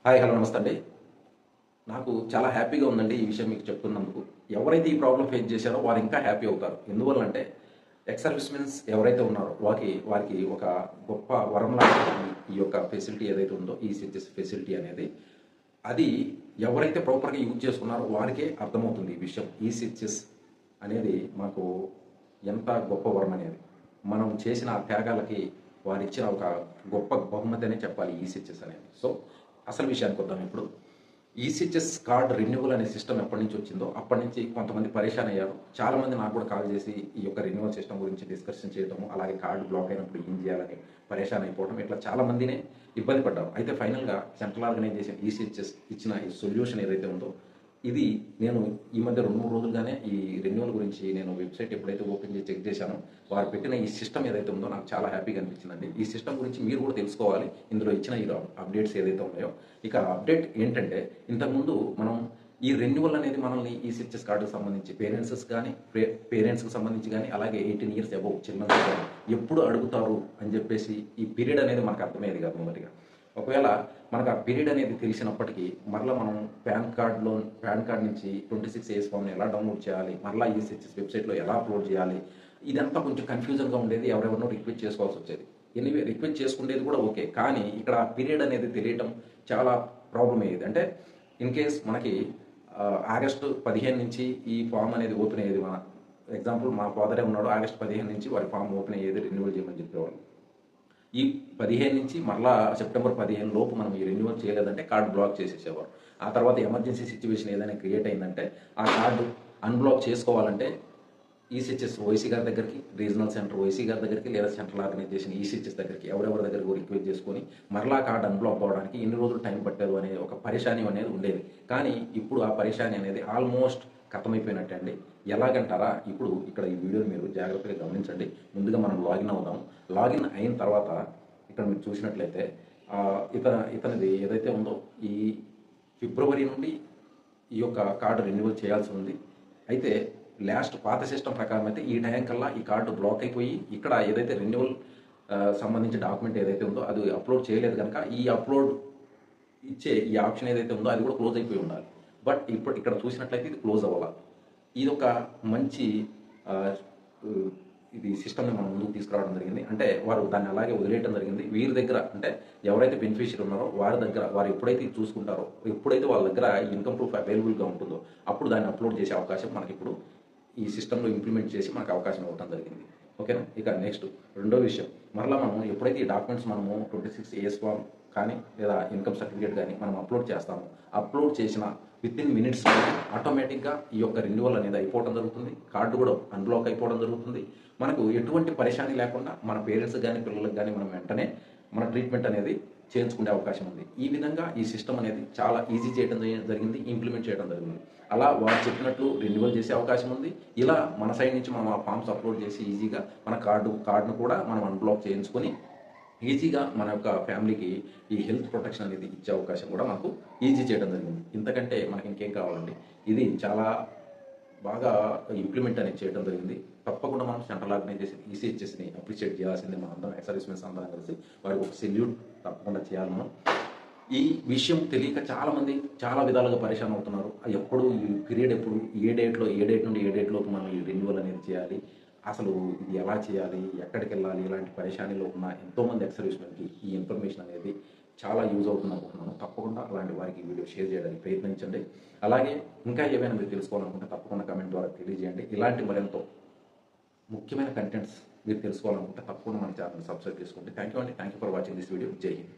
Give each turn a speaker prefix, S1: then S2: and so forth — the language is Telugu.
S1: హాయ్ హలో నమస్తే అండి. నాకు చాలా హ్యాపీగా ఉందండి ఈ విషయం మీకు చెప్తున్నందుకు. ఎవరైతే ఈ ప్రాబ్లమ్ ఫేస్ చేశారో వారు ఇంకా హ్యాపీ అవుతారు. ఎందువల్లంటే ఎక్స్ సర్వీస్ మెన్స్ ఎవరైతే ఉన్నారో వారికి ఒక గొప్ప వరంలాగా ఈ యొక్క ఫెసిలిటీ ఏదైతే ఉందో ఈసీహెచ్ఎస్ ఫెసిలిటీ అనేది అది ఎవరైతే ప్రాపర్‌గా యూజ్ చేసుకున్నారో వారికే అర్థమవుతుంది ఈ విషయం. ఈసీహెచ్ఎస్ అనేది మాకు ఎంత గొప్ప వరం అనేది. మనం చేసిన ఆ త్యాగాలకి వారిచ్చిన ఒక గొప్ప బహుమతి అనే చెప్పాలి ఈసీహెచ్ఎస్ అనేది. సో అసలు విషయానికొద్దాం ఇప్పుడు. ఈసీహెచ్ఎస్ కార్డ్ రెన్యువల్ అనే సిస్టమ్ ఎప్పటి నుంచి వచ్చిందో అప్పటి నుంచి కొంతమంది పరేషాన్ అయ్యారు. చాలామంది నాకు కూడా కాల్ చేసి ఈ యొక్క రెన్యువల్ సిస్టమ్ గురించి డిస్కషన్ చేయడము, అలాగే కార్డు బ్లాక్ అయినప్పుడు ఏం చేయాలని పరేషాన్ అయిపోవడం, ఇట్లా చాలా మందినే ఇబ్బంది పడ్డారు. అయితే ఫైనల్‌గా సెంట్రల్ ఆర్గనైజేషన్ ఈసీహెచ్ఎస్ ఇచ్చిన ఈ సొల్యూషన్ ఏదైతే ఉందో ఇది నేను ఈ మధ్య 2, 3 రోజులుగానే ఈ రెన్యువల్ గురించి నేను వెబ్‌సైట్ ఎప్పుడైతే ఓపెన్ చేసి చెక్ చేశానో, వారు పెట్టిన ఈ సిస్టమ్ ఏదైతే ఉందో నాకు చాలా హ్యాపీగా అనిపించిందండి. ఈ సిస్టమ్ గురించి మీరు కూడా తెలుసుకోవాలి. ఇందులో ఇచ్చిన ఈ అప్డేట్స్ ఏదైతే ఉన్నాయో. ఇక అప్డేట్ ఏంటంటే, ఇంతకుముందు మనం ఈ రెన్యువల్ అనేది మనల్ని ఈసీహెచ్ఎస్ కార్డుకి సంబంధించి పేరెంట్స్‌కి సంబంధించి గానీ, అలాగే 18 ఇయర్స్ అబోవ్ చిల్డ్రన్స్ గానీ ఎప్పుడు అడుగుతారు అని చెప్పేసి ఈ పీరియడ్ అనేది మనకు అర్థమయ్యేది కాదు మొదటిగా. ఒకవేళ మనకు ఆ పీరియడ్ అనేది తెలిసినప్పటికీ మరలా మనం పాన్ కార్డ్ నుంచి 26 ఏఎస్ ఫామ్‌ని ఎలా డౌన్‌లోడ్ చేయాలి? మరలా ఈసీహెచ్ఎస్ వెబ్‌సైట్‌లో ఎలా అప్‌లోడ్ చేయాలి? ఇదంతా కొంచెం కన్‌ఫ్యూజన్‌గా ఉండేది. ఎవరెవరినో రిక్వెస్ట్ చేసుకోవాల్సొచ్చేది. ఎనీవే రిక్వెస్ట్ చేసుకునేది కూడా ఓకే. కానీ ఇక్కడ ఆ పీరియడ్ అనేది తెలియటం చాలా ప్రాబ్లమ్ అయ్యేది. అంటే ఇన్ కేస్ మనకి ఆగస్టు 15 నుంచి ఈ ఫార్మ్ అనేది ఓపెన్ అయ్యేది. ఎగ్జాంపుల్ మా ఫాదరే ఉన్నాడు. ఆగస్టు 15 నుంచి వారి ఫార్మ్ ఓపెన్ అయ్యేది. రెన్యువల్ చేయమని చెప్పేవాళ్ళు. ఈ 15 నుంచి మరలా సెప్టెంబర్ 15 లోపు మనం ఈ రెన్యువల్ చేయలేదంటే కార్డ్ బ్లాక్ చేసేసేవారు. ఆ తర్వాత ఎమర్జెన్సీ సిట్యుయేషన్ ఏదైనా క్రియేట్ అయిందంటే ఆ కార్డు అన్‌బ్లాక్ చేసుకోవాలంటే ఈసీహెచ్ఎస్ ఓఐసీ గారి దగ్గరికి, రీజనల్ సెంటర్ ఓఐసీ గారి దగ్గరికి, లేదా సెంట్రల్ ఆర్గనైజేషన్ ఈసీహెచ్ఎస్ దగ్గరికి ఎవరెవరి దగ్గరకు రిక్వెస్ట్ చేసుకొని మరలా కార్డ్ అన్‌బ్లాక్ అవ్వడానికి ఎన్ని రోజులు టైం పట్టేది అనే ఒక పరేషాని అనేది ఉండేది. కానీ ఇప్పుడు ఆ పరేషాని అనేది ఆల్మోస్ట్ ఖతమైపోయినట్టే అండి. ఎలాగంటారా? ఇప్పుడు ఇక్కడ ఈ వీడియోని మీరు జాగ్రత్తగా గమనించండి. ముందుగా మనం లాగిన్ అవుదాం. లాగిన్ అయిన తర్వాత ఇక్కడ మీరు చూసినట్లయితే ఇతనిది ఏదైతే ఉందో ఈ ఫిబ్రవరి నుండి ఈ యొక్క కార్డు రెన్యువల్ చేయాల్సి ఉంది. అయితే పాత సిస్టమ్ ప్రకారం అయితే ఈ టైం కల్లా ఈ కార్డు బ్లాక్ అయిపోయి ఇక్కడ ఏదైతే రెన్యువల్ సంబంధించిన డాక్యుమెంట్ ఏదైతే ఉందో అది అప్లోడ్ చేయలేదు కనుక ఈ అప్లోడ్ ఇచ్చే ఈ ఆప్షన్ ఏదైతే ఉందో అది కూడా క్లోజ్ అయిపోయి ఉండాలి. బట్ ఇప్పుడు ఇక్కడ చూసినట్లయితే ఇది క్లోజ్ అవ్వాల. ఇదొక మంచి ఇది సిస్టమ్‌ని మన ముందుకు తీసుకురావడం జరిగింది. అంటే వారు దాన్ని అలాగే వదిలేయడం జరిగింది. వీరి దగ్గర అంటే ఎవరైతే బెనిఫిషియరీ ఉన్నారో వారి దగ్గర వారు ఎప్పుడైతే ఇది చూసుకుంటారో, ఎప్పుడైతే వాళ్ళ దగ్గర ఇన్‌కమ్ ప్రూఫ్ అవైలబుల్‌గా ఉంటుందో అప్పుడు దాన్ని అప్లోడ్ చేసే అవకాశం మనకిప్పుడు ఈ సిస్టమ్‌లో ఇంప్లిమెంట్ చేసి మనకు అవకాశం ఇవ్వడం జరిగింది. ఓకేనా? ఇక నెక్స్ట్ రెండో విషయం, మరలా మనం ఎప్పుడైతే ఈ డాక్యుమెంట్స్ మనము 26 ఏఎస్ ఫార్మ్ కానీ లేదా ఇన్‌కమ్ సర్టిఫికేట్ కానీ మనం అప్లోడ్ చేస్తామో, అప్లోడ్ చేసిన వితిన్ మినిట్స్‌లో ఆటోమేటిక్‌గా ఈ యొక్క రెన్యువల్ అనేది అయిపోవడం జరుగుతుంది. కార్డు కూడా అన్‌బ్లాక్ అయిపోవడం జరుగుతుంది. మనకు ఎటువంటి పరేషాని లేకుండా మన పేరెంట్స్‌కి గానీ, పిల్లలకి గానీ మనం వెంటనే మన ట్రీట్మెంట్ అనేది చేయించుకునే అవకాశం ఉంది. ఈ విధంగా ఈ సిస్టమ్ అనేది చాలా ఈజీ చేయడం జరిగింది. ఇంప్లిమెంట్ చేయడం జరిగింది. అలా వారు చెప్పినట్లు రెన్యువల్ చేసే అవకాశం ఉంది. ఇలా మన సైడ్ నుంచి మనం ఆ ఫార్మ్స్ అప్లోడ్ చేసి ఈజీగా మన కార్డ్‌ను కూడా మనం అన్‌బ్లాక్ చేయించుకొని ఈజీగా మన యొక్క ఫ్యామిలీకి ఈ హెల్త్ ప్రొటెక్షన్ అనేది ఇచ్చే అవకాశం కూడా మనకు ఈజీ చేయడం జరిగింది. ఇంతకంటే మనకి ఇంకేం కావాలండి. ఇది చాలా బాగా ఇంప్లిమెంట్ అనేది చేయడం జరిగింది. తప్పకుండా మనం సెంట్రల్ ఆర్గనైజేషన్ ఈసీహెచ్ఎస్‌ని అప్రిషియేట్ చేయాల్సిందే. మనందరం ఎక్స్ సర్వీస్ మెన్స్ అందరం కలిసి వారికి ఒక సెల్యూట్ తప్పకుండా చేయాలి మనం. ఈ విషయం తెలియక చాలామంది చాలా విధాలుగా పరేషాన్ అవుతున్నారు. ఎప్పుడు ఈ పీరియడ్ ఎప్పుడు ఏ డేట్ నుండి ఏ డేట్ లోపు మనం ఈ రెన్యువల్ అనేది చేయాలి? అసలు ఇది ఎలా చేయాలి? ఎక్కడికెళ్ళాలి? ఇలాంటి పరేషానీలో ఉన్న ఎంతోమంది ఎక్స్ సర్వీస్ మెన్‌కి ఈ ఇన్ఫర్మేషన్ అనేది చాలా యూజ్ అవుతుంది అనుకుంటున్నాను. తప్పకుండా అలాంటి వారికి ఈ వీడియో షేర్ చేయడానికి ప్రయత్నించండి. అలాగే ఇంకా ఏవైనా మీరు తెలుసుకోవాలనుకుంటే తప్పకుండా కామెంట్ ద్వారా తెలియజేయండి. ఇలాంటి మరెంతో ముఖ్యమైన కంటెంట్స్ మీరు తెలుసుకోవాలనుకుంటే తప్పకుండా మన ఛానల్‌ని సబ్స్క్రైబ్ చేసుకోండి. థ్యాంక్ యూ అండి. Thank you for watching this video. జై హింద్.